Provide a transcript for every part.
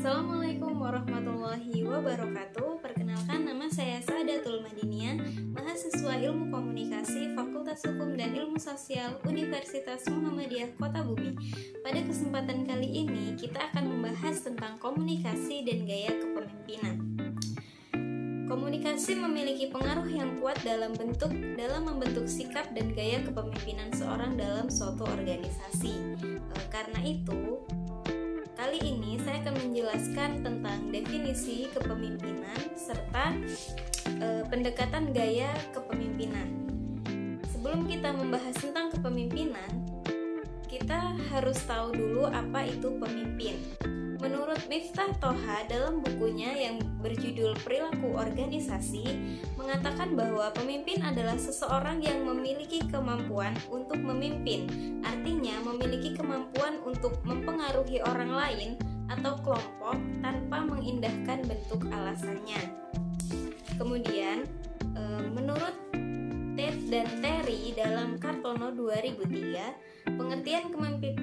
Assalamualaikum warahmatullahi wabarakatuh. Perkenalkan, nama saya Saadatul Madiniah, mahasiswa Ilmu Komunikasi Fakultas Hukum dan Ilmu Sosial Universitas Muhammadiyah Kota Bumi. Pada kesempatan kali ini, kita akan membahas tentang komunikasi dan gaya kepemimpinan. Komunikasi memiliki pengaruh yang kuat dalam membentuk sikap dan gaya kepemimpinan seorang dalam suatu organisasi. Karena itu, kali ini saya akan menjelaskan tentang definisi kepemimpinan serta pendekatan gaya kepemimpinan. Sebelum kita membahas tentang kepemimpinan, kita harus tahu dulu apa itu pemimpin. Menurut Miftah Toha dalam bukunya yang berjudul Perilaku Organisasi, mengatakan bahwa pemimpin adalah seseorang yang memiliki kemampuan untuk memimpin, artinya memiliki kemampuan untuk mempengaruhi orang lain atau kelompok tanpa mengindahkan bentuk alasannya. Kemudian, menurut Ted dan Terry dalam Kartono 2003, pengertian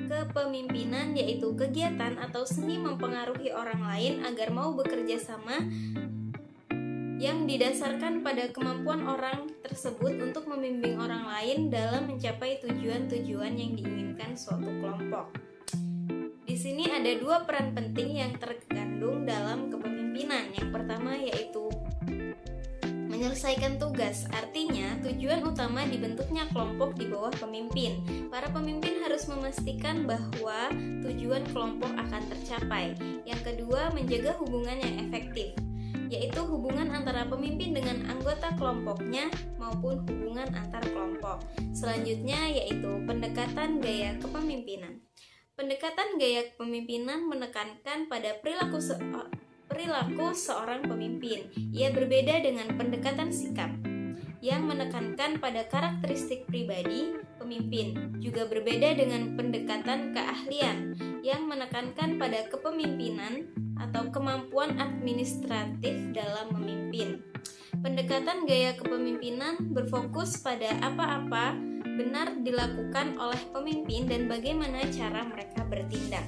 kepemimpinan yaitu kegiatan atau seni mempengaruhi orang lain agar mau bekerja sama yang didasarkan pada kemampuan orang tersebut untuk membimbing orang lain dalam mencapai tujuan-tujuan yang diinginkan suatu kelompok. Di sini ada dua peran penting yang terkandung dalam kepemimpinan. Yang pertama yaitu menyelesaikan tugas, artinya tujuan utama dibentuknya kelompok di bawah pemimpin. Para pemimpin harus memastikan bahwa tujuan kelompok akan tercapai. Yang kedua, menjaga hubungan yang efektif, yaitu hubungan antara pemimpin dengan anggota kelompoknya maupun hubungan antar kelompok. Selanjutnya yaitu pendekatan gaya kepemimpinan. Pendekatan gaya kepemimpinan menekankan pada perilaku seorang pemimpin. Ia berbeda dengan pendekatan sikap yang menekankan pada karakteristik pribadi pemimpin. Juga berbeda dengan pendekatan keahlian yang menekankan pada kepemimpinan atau kemampuan administratif dalam memimpin. Pendekatan gaya kepemimpinan berfokus pada apa-apa benar dilakukan oleh pemimpin dan bagaimana cara mereka bertindak.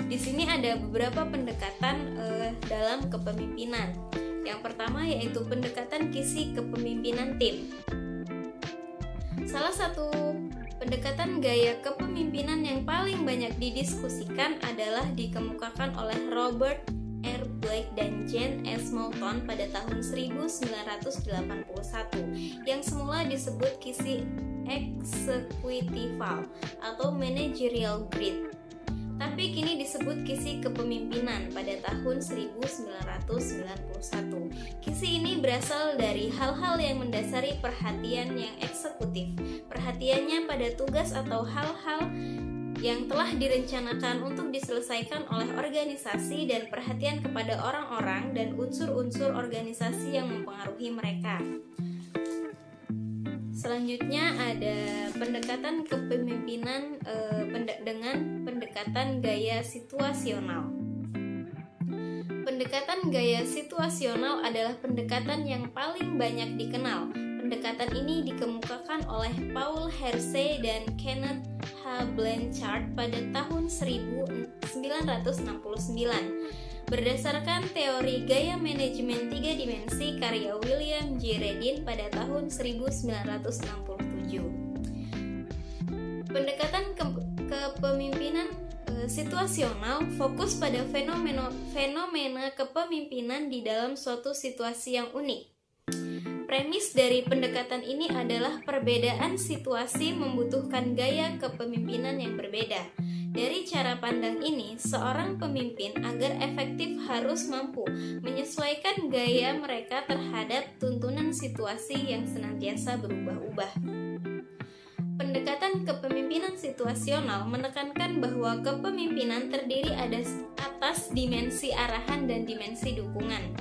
Di sini ada beberapa pendekatan dalam kepemimpinan. Yang pertama yaitu pendekatan kisi kepemimpinan tim. Salah satu pendekatan gaya kepemimpinan yang paling banyak didiskusikan adalah dikemukakan oleh Robert R. Blake dan Jane S. Moulton pada tahun 1981 yang semula disebut kisi executival atau managerial grid, tapi kini disebut kisi kepemimpinan pada tahun 1991. Kisi ini berasal dari hal-hal yang mendasari perhatian yang eksekutif, perhatiannya pada tugas atau hal-hal yang telah direncanakan untuk diselesaikan oleh organisasi dan perhatian kepada orang-orang dan unsur-unsur organisasi yang mempengaruhi mereka. Selanjutnya ada pendekatan kepemimpinan dengan pendekatan gaya situasional. Pendekatan gaya situasional adalah pendekatan yang paling banyak dikenal. Pendekatan ini dikemukakan oleh Paul Hersey dan Kenneth H. Blanchard pada tahun 1969. Berdasarkan teori gaya manajemen 3 dimensi karya William J. Redin pada tahun 1997. Pendekatan kepemimpinan situasional fokus pada fenomena kepemimpinan di dalam suatu situasi yang unik. Premis dari pendekatan ini adalah perbedaan situasi membutuhkan gaya kepemimpinan yang berbeda. Dari cara pandang ini, seorang pemimpin agar efektif harus mampu menyesuaikan gaya mereka terhadap tuntunan situasi yang senantiasa berubah-ubah. Pendekatan kepemimpinan situasional menekankan bahwa kepemimpinan terdiri atas dimensi arahan dan dimensi dukungan.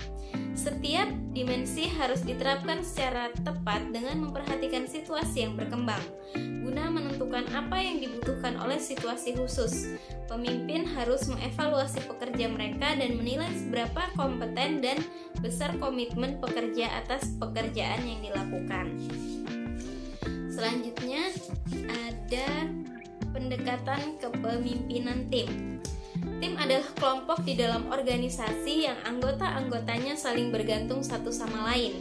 Setiap dimensi harus diterapkan secara tepat dengan memperhatikan situasi yang berkembang. Guna menentukan apa yang dibutuhkan oleh situasi khusus, pemimpin harus mengevaluasi pekerja mereka dan menilai seberapa kompeten dan besar komitmen pekerja atas pekerjaan yang dilakukan. Selanjutnya ada pendekatan kepemimpinan tim. Tim adalah kelompok di dalam organisasi yang anggota-anggotanya saling bergantung satu sama lain,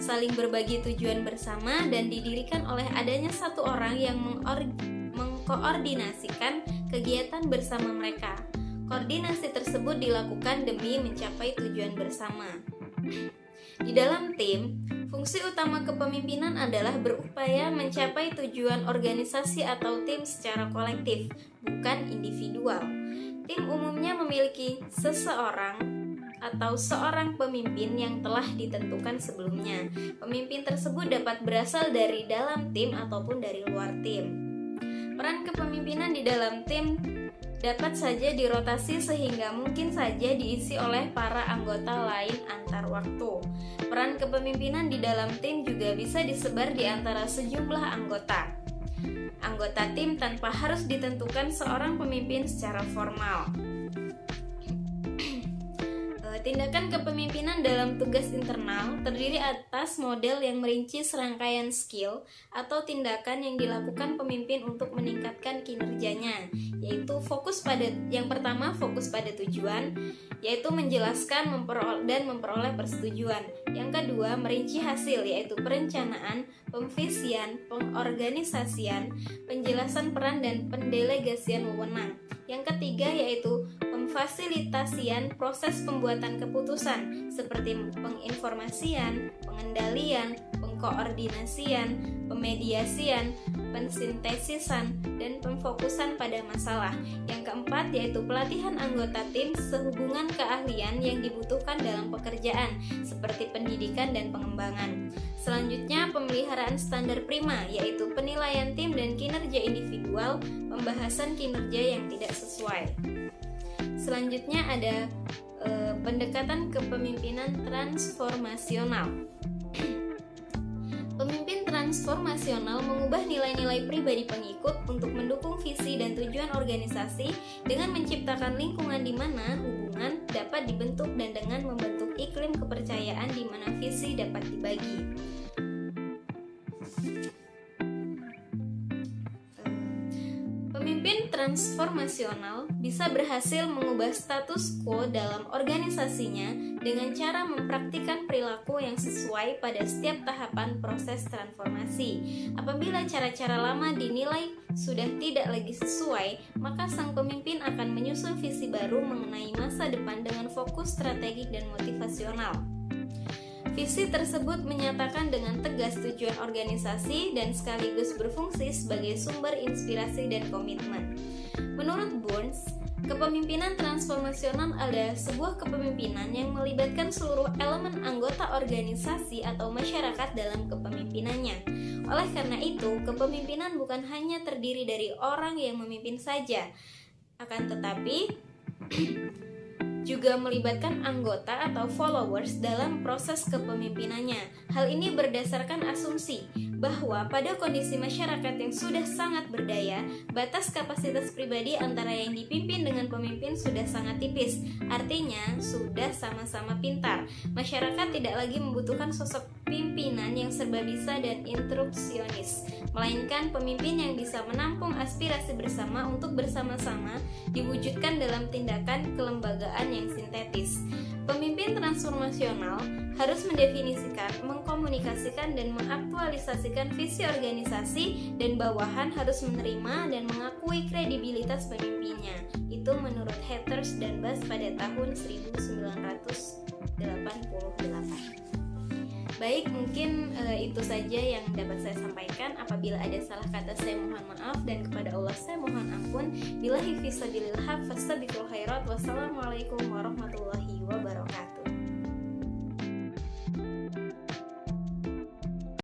saling berbagi tujuan bersama, dan didirikan oleh adanya satu orang yang mengkoordinasikan kegiatan bersama mereka. Koordinasi tersebut dilakukan demi mencapai tujuan bersama. Di dalam tim, fungsi utama kepemimpinan adalah berupaya mencapai tujuan organisasi atau tim secara kolektif, bukan individual. Tim umumnya memiliki seseorang atau seorang pemimpin yang telah ditentukan sebelumnya. Pemimpin tersebut dapat berasal dari dalam tim ataupun dari luar tim. Peran kepemimpinan di dalam tim dapat saja dirotasi sehingga mungkin saja diisi oleh para anggota lain antar waktu. Peran kepemimpinan di dalam tim juga bisa disebar di antara sejumlah anggota. Anggota tim tanpa harus ditentukan seorang pemimpin secara formal. Tindakan kepemimpinan dalam tugas internal terdiri atas model yang merinci serangkaian skill atau tindakan yang dilakukan pemimpin untuk meningkatkan kinerjanya, yaitu yang pertama fokus pada tujuan, yaitu menjelaskan dan memperoleh persetujuan. Yang kedua, merinci hasil, yaitu perencanaan, pemvisian, pengorganisasian, penjelasan peran dan pendelegasian wewenang. Yang ketiga yaitu memfasilitasian proses pembuatan keputusan seperti penginformasian, pengendalian, pengkoordinasian, pemediasian, pensintesisan, dan pemfokusan pada masalah. Yang keempat yaitu pelatihan anggota tim sehubungan keahlian yang dibutuhkan dalam pekerjaan seperti pendidikan dan pengembangan. Selanjutnya, pemeliharaan standar prima, yaitu penilaian tim dan kinerja individual, pembahasan kinerja yang tidak sesuai. Selanjutnya ada pendekatan kepemimpinan transformasional. Pemimpin transformasional mengubah nilai-nilai pribadi pengikut untuk mendukung visi dan tujuan organisasi dengan menciptakan lingkungan di mana hubungan dapat dibentuk dan dengan membentuk iklim kepercayaan di mana visi dapat dibagi. Pemimpin transformasional bisa berhasil mengubah status quo dalam organisasinya dengan cara mempraktikkan perilaku yang sesuai pada setiap tahapan proses transformasi. Apabila cara-cara lama dinilai sudah tidak lagi sesuai, maka sang pemimpin akan menyusun visi baru mengenai masa depan dengan fokus strategik dan motivasional. Visi tersebut menyatakan dengan tegas tujuan organisasi dan sekaligus berfungsi sebagai sumber inspirasi dan komitmen. Menurut Burns, kepemimpinan transformasional adalah sebuah kepemimpinan yang melibatkan seluruh elemen anggota organisasi atau masyarakat dalam kepemimpinannya. Oleh karena itu, kepemimpinan bukan hanya terdiri dari orang yang memimpin saja, akan tetapi juga melibatkan anggota atau followers dalam proses kepemimpinannya. Hal ini berdasarkan asumsi bahwa pada kondisi masyarakat yang sudah sangat berdaya, batas kapasitas pribadi antara yang dipimpin dengan pemimpin sudah sangat tipis. Artinya, sudah sama-sama pintar. Masyarakat tidak lagi membutuhkan sosok pimpinan yang serba bisa dan instruksionis, melainkan pemimpin yang bisa menampung aspirasi bersama untuk bersama-sama diwujudkan dalam tindakan kelembagaan yang sintetis. Pemimpin transformasional harus mendefinisikan, mengkomunikasikan, dan mengaktualisasikan visi organisasi, dan bawahan harus menerima dan mengakui kredibilitas pemimpinnya. Itu menurut Hathers dan Bass pada tahun 1988. Baik, mungkin itu saja yang dapat saya sampaikan. Apabila ada salah kata, saya mohon maaf, dan kepada Allah saya mohon ampun. Billahi fisabilillah, fastabiqul khairat. Wassalamualaikum warahmatullahi wabarakatuh.